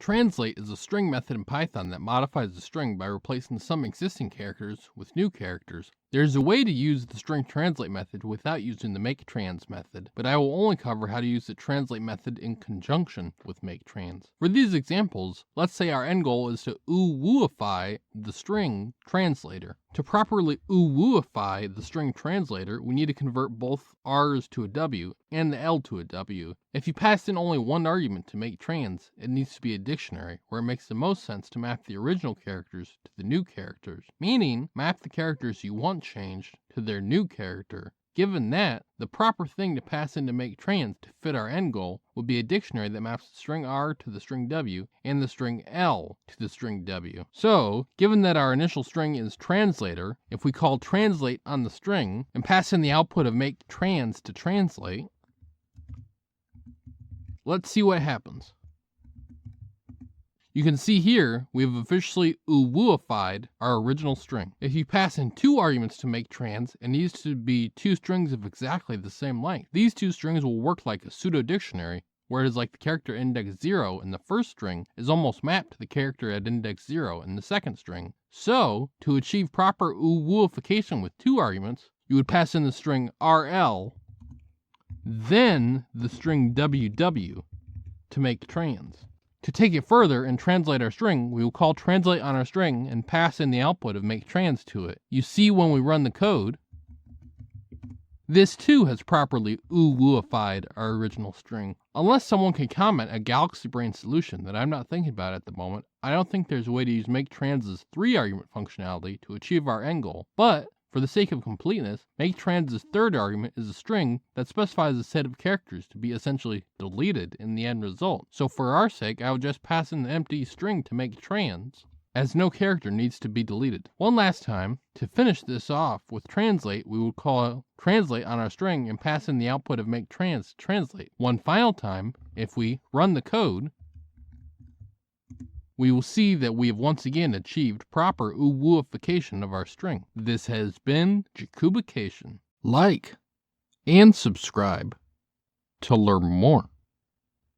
Translate is a string method in Python that modifies the string by replacing some existing characters with new characters. There's a way to use the string translate method without using the maketrans method, but I will only cover how to use the translate method in conjunction with maketrans. For these examples, let's say our end goal is to uwooify the string translator. To properly uwooify the string translator, we need to convert both R's to a W and the L to a W. If you passed in only one argument to make trans, it needs to be a dictionary, where it makes the most sense to map the original characters to the new characters, meaning map the characters you want changed to their new character. Given that, the proper thing to pass in to make trans to fit our end goal would be a dictionary that maps the string R to the string W and the string L to the string W. So, given that our initial string is translator, if we call translate on the string and pass in the output of make trans to translate, let's see what happens. You can see here, we have officially uwooified our original string. If you pass in two arguments to make trans, it needs to be two strings of exactly the same length. These two strings will work like a pseudo dictionary, where it is like the character index 0 in the first string is almost mapped to the character at index 0 in the second string. So, to achieve proper uwooification with two arguments, you would pass in the string RL, then the string WW to make trans. To take it further and translate our string, we will call translate on our string and pass in the output of make trans to it. You see when we run the code, this too has properly uwooified our original string. Unless someone can comment a Galaxy Brain solution that I'm not thinking about at the moment, I don't think there's a way to use make trans's 3-argument functionality to achieve our end goal. But for the sake of completeness, make trans's third argument is a string that specifies a set of characters to be essentially deleted in the end result. So for our sake, I would just pass in the empty string to make trans, as no character needs to be deleted. One last time, to finish this off with translate, we would call translate on our string and pass in the output of make trans to translate. One final time, if we run the code, we will see that we have once again achieved proper uwooification of our string. This has been Jakubication. Like and subscribe to learn more.